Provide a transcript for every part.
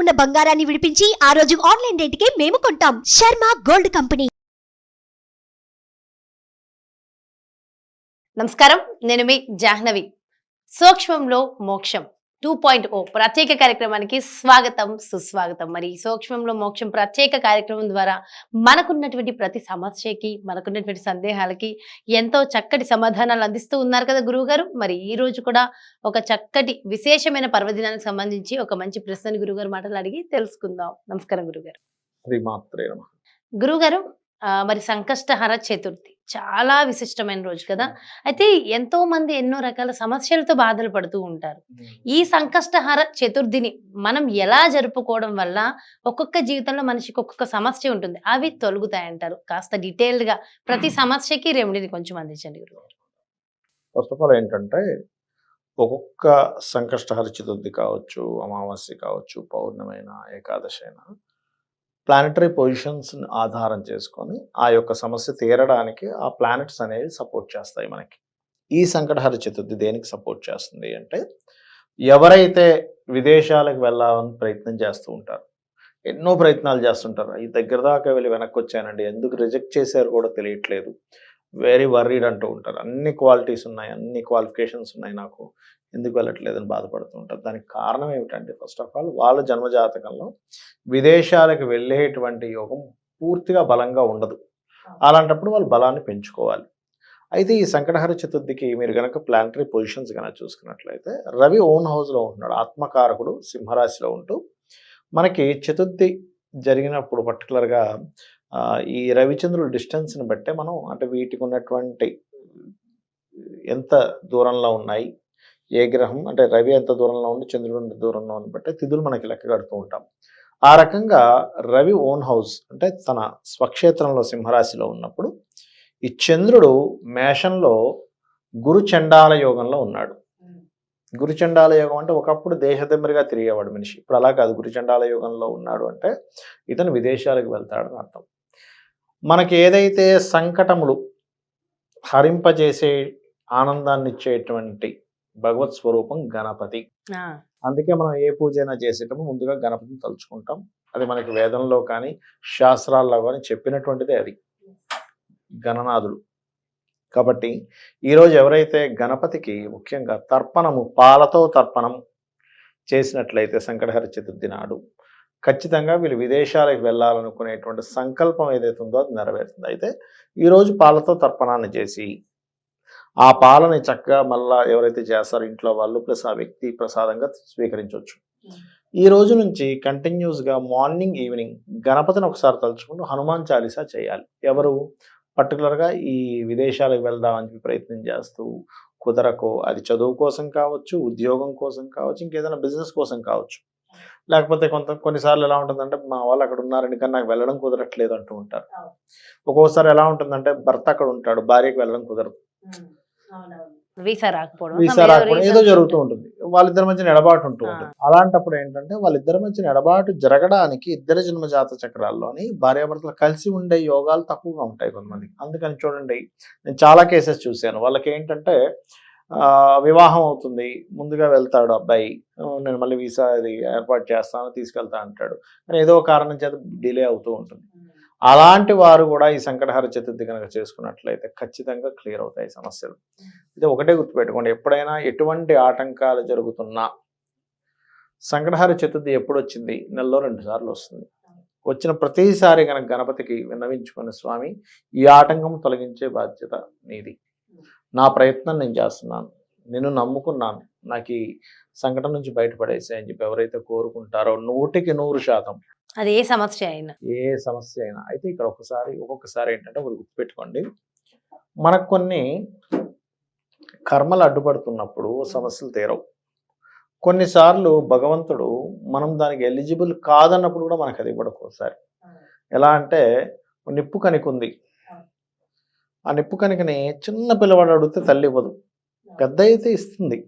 ఉన్న బంగారాన్ని విడిపించి ఆ రోజు ఆన్లైన్ రేటుకే మేము కొంటాం. Sharma gold company. నమస్కారం, నేను మీ జాహ్నవి. సూక్ష్మంలో మోక్షం 2.0 ప్రత్యేక కార్యక్రమానికి స్వాగతం, సుస్వాగతం. మరి సూక్ష్మంలో మోక్షం ప్రత్యేక కార్యక్రమం ద్వారా మనకున్నటువంటి ప్రతి సమస్యకి, మనకున్నటువంటి సందేహాలకి ఎంతో చక్కటి సమాధానాలు అందిస్తూ ఉన్నారు కదా గురువు గారు. మరి ఈ రోజు కూడా ఒక చక్కటి విశేషమైన పర్వదినానికి సంబంధించి ఒక మంచి ప్రశ్నని గురుగారు మాటలు అడిగి తెలుసుకుందాం. నమస్కారం గురుగారు. గురుగారు, మరి సంకష్టహర చతుర్థి చాలా విశిష్టమైన రోజు కదా. అయితే ఎంతో మంది ఎన్నో రకాల సమస్యలతో బాధలు పడుతూ ఉంటారు. ఈ సంకష్టహర చతుర్థిని మనం ఎలా జరుపుకోవడం వల్ల ఒక్కొక్క జీవితంలో మనిషికి ఒక్కొక్క సమస్య ఉంటుంది, అవి తొలగుతాయంటారు? కాస్త డీటెయిల్డ్ గా ప్రతి సమస్యకి రెమెడీని కొంచెం అందించండి గురుగారు. ఫస్ట్ ఆఫ్ ఆల్ ఏంటంటే, ఒక్కొక్క సంకష్టహర చతుర్థి కావచ్చు, అమావాస్య కావచ్చు, పౌర్ణమైన, ఏకాదశి అయినా ప్లానెటరీ పొజిషన్స్ ఆధారం చేసుకొని ఆ యొక్క సమస్య తీరడానికి ఆ ప్లానెట్స్ అనేవి సపోర్ట్ చేస్తాయి మనకి. ఈ సంకటహర చతుర్థి దేనికి సపోర్ట్ చేస్తుంది అంటే, ఎవరైతే విదేశాలకు వెళ్ళాలని ప్రయత్నం చేస్తూ ఉంటారు, ఎన్నో ప్రయత్నాలు చేస్తుంటారు, ఈ దగ్గర దాకా వెళ్ళి వెనక్కి వచ్చానండి, ఎందుకు రిజెక్ట్ చేశారు కూడా తెలియట్లేదు, వెరీ వర్రీడ్ అంటూ ఉంటారు. అన్ని క్వాలిటీస్ ఉన్నాయి, అన్ని క్వాలిఫికేషన్స్ ఉన్నాయి, నాకు ఎందుకు వెళ్ళట్లేదని బాధపడుతూ ఉంటారు. దానికి కారణం ఏమిటంటే, ఫస్ట్ ఆఫ్ ఆల్ వాళ్ళ జన్మజాతకంలో విదేశాలకు వెళ్ళేటువంటి యోగం పూర్తిగా బలంగా ఉండదు. అలాంటప్పుడు వాళ్ళు బలాన్ని పెంచుకోవాలి. అయితే ఈ సంకటహర చతుర్థికి మీరు కనుక ప్లానటరీ పొజిషన్స్ కనుక చూసుకున్నట్లయితే, రవి ఓన్ హౌస్లో ఉంటున్నాడు, ఆత్మకారకుడు సింహరాశిలో ఉంటూ మనకి చతుర్థి జరిగినప్పుడు పర్టికులర్గా ఈ రవిచంద్రుల డిస్టెన్స్ని బట్టే మనం, అంటే వీటికి ఉన్నటువంటి ఎంత దూరంలో ఉన్నాయి, ఏ గ్రహం అంటే రవి ఎంత దూరంలో ఉంది, చంద్రుడు ఎంత దూరంలో ఉంది బట్టే తిథులు మనకి లెక్క కడుతూ ఉంటాం. ఆ రకంగా రవి ఓన్ హౌస్ అంటే తన స్వక్షేత్రంలో సింహరాశిలో ఉన్నప్పుడు ఈ చంద్రుడు మేషంలో గురు చండాల యోగంలో ఉన్నాడు. గురు చండాల యోగం అంటే ఒకప్పుడు దేశదెమ్మరిగా తిరిగేవాడు మనిషి, ఇప్పుడు అలా కాదు. గురు చండాల యోగంలో ఉన్నాడు అంటే ఇతను విదేశాలకు వెళ్తాడని అర్థం. మనకి ఏదైతే సంకటములు హరింపజేసే ఆనందాన్ని ఇచ్చేటువంటి భగవత్ స్వరూపం గణపతి. అందుకే మనం ఏ పూజ అయినా చేసేటప్పుడు ముందుగా గణపతిని తలుచుకుంటాం. అది మనకి వేదంలో కానీ శాస్త్రాల్లో కానీ చెప్పినటువంటిదే అది, గణనాథుడు. కాబట్టి ఈరోజు ఎవరైతే గణపతికి ముఖ్యంగా తర్పణము, పాలతో తర్పణం చేసినట్లయితే సంకటహర చతుర్థి నాడు ఖచ్చితంగా వీళ్ళు విదేశాలకు వెళ్ళాలనుకునేటువంటి సంకల్పం ఏదైతే ఉందో అది నెరవేరుతుంది. అయితే ఈరోజు పాలతో తర్పణాన్ని చేసి ఆ పాలని చక్కగా మళ్ళా ఎవరైతే చేస్తారో ఇంట్లో వాళ్ళు ప్లస్ ఆ వ్యక్తి ప్రసాదంగా స్వీకరించవచ్చు. ఈ రోజు నుంచి కంటిన్యూస్గా మార్నింగ్ ఈవినింగ్ గణపతిని ఒకసారి తలుచుకుంటూ హనుమాన్ చాలీసా చేయాలి. ఎవరు పర్టికులర్గా ఈ విదేశాలకు వెళ్దామని ప్రయత్నం చేస్తూ కుదరకో, అది చదువు కోసం కావచ్చు, ఉద్యోగం కోసం కావచ్చు, ఇంకేదైనా బిజినెస్ కోసం కావచ్చు, లేకపోతే కొన్నిసార్లు ఎలా ఉంటుందంటే, మా వాళ్ళు అక్కడ ఉన్నారని కానీ నాకు వెళ్ళడం కుదరట్లేదు అంటూ ఉంటారు. ఒక్కోసారి ఎలా ఉంటుందంటే, భర్త అక్కడ ఉంటాడు, భార్యకు వెళ్ళడం కుదరదు, వీసా రాకపోవడం, ఏదో జరుగుతూ ఉంటుంది, వాళ్ళిద్దరి మధ్య ఎడబాటు ఉంటూ ఉంటుంది. అలాంటప్పుడు ఏంటంటే, వాళ్ళిద్దరి మధ్య ఎడబాటు జరగడానికి ఇద్దరి జన్మ జాత చక్రాల్లోని భార్యాభర్తలు కలిసి ఉండే యోగాలు తక్కువగా ఉంటాయి కొంతమంది. అందుకని చూడండి, నేను చాలా కేసెస్ చూశాను. వాళ్ళకి ఏంటంటే వివాహం అవుతుంది, ముందుగా వెళ్తాడు అబ్బాయి, నేను మళ్ళీ వీసా అది ఏర్పాటు చేస్తాను తీసుకెళ్తా అంటాడు, కానీ ఏదో కారణం చేత డిలే అవుతూ ఉంటుంది. అలాంటి వారు కూడా ఈ సంకటహర చతుర్థి కనుక చేసుకున్నట్లయితే ఖచ్చితంగా క్లియర్ అవుతాయి సమస్యలు. ఇది ఒకటే గుర్తుపెట్టుకోండి, ఎప్పుడైనా ఎటువంటి ఆటంకాలు జరుగుతున్నా సంకటహర చతుర్థి ఎప్పుడు వచ్చింది, నెలలో 2 సార్లు వస్తుంది. వచ్చిన ప్రతిసారి కనుక గణపతికి విన్నవించుకున్న, స్వామి ఈ ఆటంకం తొలగించే బాధ్యత నీది, నా ప్రయత్నం నేను చేస్తున్నాను, నేను నమ్ముకున్నాను, నాకు ఈ సంకటం నుంచి బయటపడేసే అని చెప్పి ఎవరైతే కోరుకుంటారో 100% అది ఏ సమస్య అయినా అయితే ఇక్కడ ఒక్కొక్కసారి ఏంటంటే ఒకటి గుర్తుపెట్టుకోండి, మనకు కొన్ని కర్మలు అడ్డుపడుతున్నప్పుడు సమస్యలు తీరవు. కొన్నిసార్లు భగవంతుడు మనం దానికి ఎలిజిబుల్ కాదన్నప్పుడు కూడా మనకు అది ఇవ్వడు. ఒకసారి ఎలా అంటే, నిప్పు కణిక ఉంది, ఆ నిప్పు కణికని చిన్న పిల్లవాడు అడిగితే తల్లి ఇవ్వదు, పెద్ద అయితే ఇస్తుంది.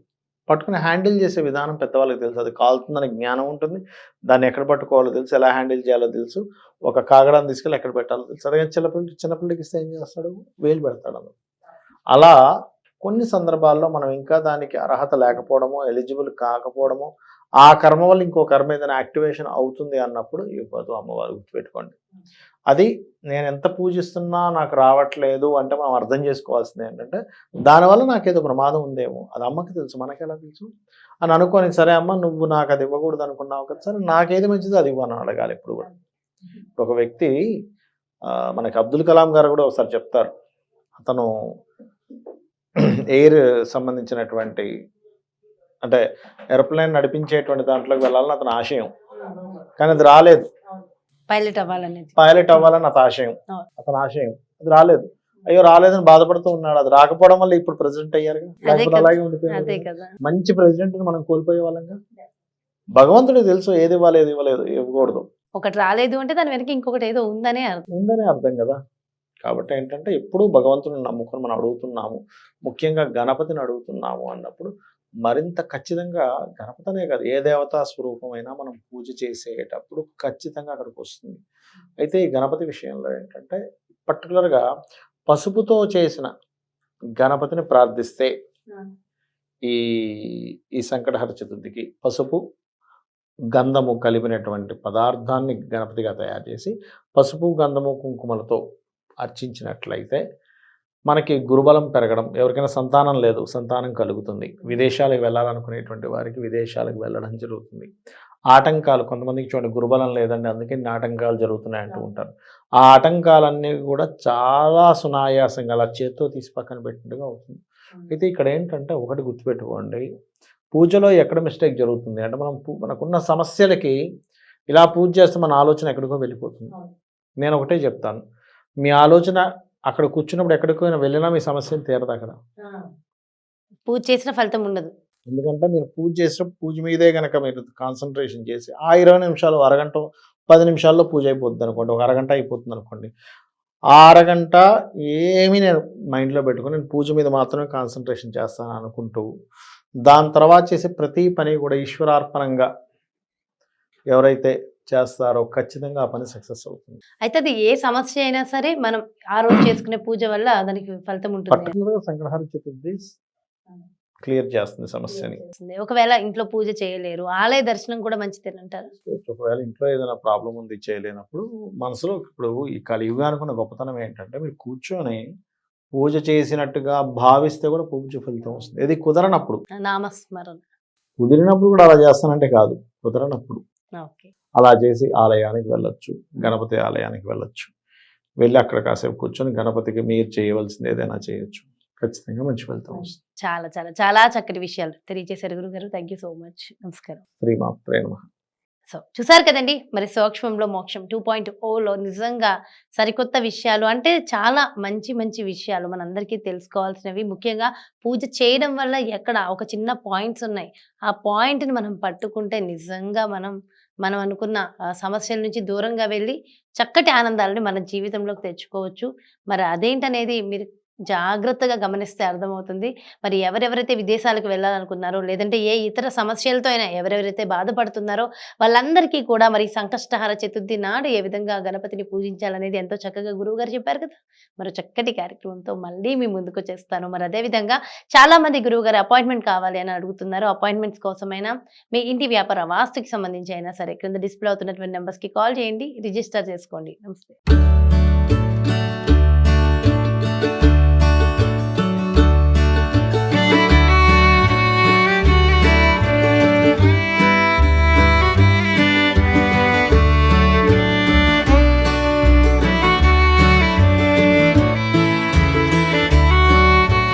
పట్టుకుని హ్యాండిల్ చేసే విధానం పెద్దవాళ్ళకి తెలుసు, అది కాలుతుందని జ్ఞానం ఉంటుంది, దాన్ని ఎక్కడ పట్టుకోవాలో తెలుసు, ఎలా హ్యాండిల్ చేయాలో తెలుసు, ఒక కాగడాన్ని తీసుకెళ్ళి ఎక్కడ పెట్టాలో తెలుసు. అదే చిన్నపిల్లలకి ఇస్తే ఏం చేస్తాడు, వేలు పెడతాడు. అలా కొన్ని సందర్భాల్లో మనం ఇంకా దానికి అర్హత లేకపోవడమో, ఎలిజిబుల్ కాకపోవడమో, ఆ కర్మ వల్ల ఇంకో కర్మ ఏదైనా యాక్టివేషన్ అవుతుంది అన్నప్పుడు ఇవ్వదు అమ్మవారు, గుర్తుపెట్టుకోండి. అది నేను ఎంత పూజిస్తున్నా నాకు రావట్లేదు అంటే మనం అర్థం చేసుకోవాల్సింది ఏంటంటే దానివల్ల నాకేదో ప్రమాదం ఉందేమో, అది అమ్మకి తెలుసు, మనకెలా తెలుసు అని అనుకోని, సరే అమ్మ నువ్వు నాకు అది ఇవ్వకూడదు అనుకున్నావు కదా, సరే నాకేది మంచిదో అది ఇవ్వని అడగాలి ఎప్పుడు కూడా. ఒక వ్యక్తి మనకి అబ్దుల్ కలాం గారు కూడా ఒకసారి చెప్తారు, అతను ఎయిర్ సంబంధించినటువంటి అంటే ఏరోప్లేన్ నడిపించేటువంటి దాంట్లోకి వెళ్ళాలని అతని ఆశయం, కానీ అది రాలేదు. పైలట్ అవ్వాలని అతని ఆశయం, అది రాలేదు. అయ్యో రాలేదని బాధపడుతూ ఉన్నాడు. అది రాకపోవడం వల్ల ఇప్పుడు ప్రెసిడెంట్ అయ్యారు, అలాగే ఉండిపోయారు. మంచి ప్రెసిడెంట్ మనం కోల్పోయే వాళ్ళంగా. భగవంతుడికి తెలుసు ఏది ఇవ్వాలి ఏది ఇవ్వకూడదు. ఒకటి రాలేదు అంటే దాని వెనక ఇంకొకటి ఏదో ఉందనే అర్థం కదా. కాబట్టి ఏంటంటే ఎప్పుడు భగవంతుని నమ్ముకొని మనం అడుగుతున్నాము, ముఖ్యంగా గణపతిని అడుగుతున్నాము అన్నప్పుడు మరింత ఖచ్చితంగా గణపతనే కాదు ఏ దేవతా స్వరూపమైనా మనం పూజ చేసేటప్పుడు ఖచ్చితంగా అక్కడికి వస్తుంది. అయితే ఈ గణపతి విషయంలో ఏంటంటే పర్టికులర్గా పసుపుతో చేసిన గణపతిని ప్రార్థిస్తే ఈ సంకటహర చతుర్థికి పసుపు గంధము కలిపినటువంటి పదార్థాన్ని గణపతిగా తయారు చేసి పసుపు గంధము కుంకుమలతో అర్చించినట్లయితే మనకి గురుబలం పెరగడం, ఎవరికైనా సంతానం లేదు సంతానం కలుగుతుంది, విదేశాలకు వెళ్ళాలనుకునేటువంటి వారికి విదేశాలకు వెళ్ళడం జరుగుతుంది. ఆటంకాలు కొంతమందికి చూడండి గురుబలం లేదండి అందుకే ఆటంకాలు జరుగుతున్నాయి అంటూ ఉంటారు. ఆ ఆటంకాలన్నీ కూడా చాలా సునాయాసంగా అలా చేత్తో తీసి పక్కన పెట్టినట్టుగా అవుతుంది. అయితే ఇక్కడ ఏంటంటే ఒకటి గుర్తుపెట్టుకోండి, పూజలో ఎక్కడ మిస్టేక్ జరుగుతుంది అంటే మనకున్న సమస్యలకి ఇలా పూజ చేస్తే మన ఆలోచన ఎక్కడికో వెళ్ళిపోతుంది. నేను ఒకటే చెప్తాను, మీ ఆలోచన అక్కడ కూర్చున్నప్పుడు ఎక్కడికైనా వెళ్ళినా మీ సమస్యలు తీరదు అక్కడ. పూజ చేసిన ఫలితం ఉండదు. ఎందుకంటే మీరు పూజ చేసినప్పుడు పూజ మీదే కనుక మీరు కాన్సన్ట్రేషన్ చేసి ఆ 20 నిమిషాలు అరగంట 10 నిమిషాల్లో పూజ అయిపోతుంది అనుకోండి, ఒక అరగంట అయిపోతుంది అనుకోండి, ఆ అరగంట ఏమీ నేను మైండ్లో పెట్టుకుని నేను పూజ మీద మాత్రమే కాన్సన్ట్రేషన్ చేస్తాను అనుకుంటూ దాని తర్వాత చేసే ప్రతి పని కూడా ఈశ్వరార్పణంగా ఎవరైతే చేస్తారో ఖచ్చితంగా ఆ పని సక్సెస్ అవుతుంది. అయితే అది ఏ సమస్య అయినా సరే మనం ఆ రోజు చేసుకునే పూజ వల్ల దానికి ఫలితం ఉంటుంది. పర్టికులర్గా సంకటహర చతుర్థి క్లియర్ చేస్తుంది సమస్యని. ఒకవేళ ఇంట్లో పూజ చేయలేరు, ఆలయ దర్శనం కూడా మంచిదేనంటారు. ఒకవేళ ఇంట్లో ఏదైనా ప్రాబ్లం ఉంది చేయలేనప్పుడు మనసులో ఇప్పుడు ఈ కలియుగానికి ఉన్న గొప్పతనం ఏంటంటే మీరు కూర్చొని పూజ చేసినట్టుగా భావిస్తే కూడా పూజ ఫలితం వస్తుంది. ఇది కుదరనప్పుడు, నామస్మరణ కుదిరినప్పుడు కూడా అలా చేస్తానంటే కాదు, కుదరనప్పుడు అలా చేసి ఆలయానికి వెళ్ళొచ్చు, గణపతి ఆలయానికి వెళ్ళొచ్చు, వెళ్ళి అక్కడ కాసేపు కూర్చొని గణపతికి మీరు చేయవలసింది ఏదైనా చేయొచ్చు, ఖచ్చితంగా మంచి ఫలితం వస్తుంది. చాలా చాలా చాలా చక్కటి విషయాలు తెలియజేశారు గురుగారు. Thank you so much. నమస్కారం. శ్రీమాత్రే నమః. సో చూసారు కదండి, మరి సూక్ష్మంలో మోక్షం 2.0లో నిజంగా సరికొత్త విషయాలు అంటే చాలా మంచి మంచి విషయాలు మనందరికీ తెలుసుకోవాల్సినవి. ముఖ్యంగా పూజ చేయడం వల్ల ఎక్కడ ఒక చిన్న పాయింట్స్ ఉన్నాయి, ఆ పాయింట్ని మనం పట్టుకుంటే నిజంగా మనం అనుకున్న సమస్యల నుంచి దూరంగా వెళ్ళి చక్కటి ఆనందాలని మన జీవితంలోకి తెచ్చుకోవచ్చు. మరి అదేంటనేది మీరు జాగ్రత్తగా గమనిస్తే అర్థమవుతుంది. మరి ఎవరెవరైతే విదేశాలకు వెళ్ళాలనుకున్నారో లేదంటే ఏ ఇతర సమస్యలతో అయినా ఎవరెవరైతే బాధపడుతున్నారో వాళ్ళందరికీ కూడా మరి సంకష్టహర చతుర్థి నాడు ఏ విధంగా గణపతిని పూజించాలనేది ఎంతో చక్కగా గురువు గారు చెప్పారు కదా. మరో చక్కటి కార్యక్రమంతో మళ్ళీ మీ ముందుకు చేస్తాను. మరి అదేవిధంగా చాలా మంది గురువు గారు అపాయింట్మెంట్ కావాలి అని అడుగుతున్నారు. అపాయింట్మెంట్స్ కోసమైనా మీ ఇంటి వ్యాపార వాస్తుకి సంబంధించి అయినా సరే క్రింద డిస్ప్లే అవుతున్నటువంటి నెంబర్స్కి కాల్ చేయండి, రిజిస్టర్ చేసుకోండి. నమస్తే.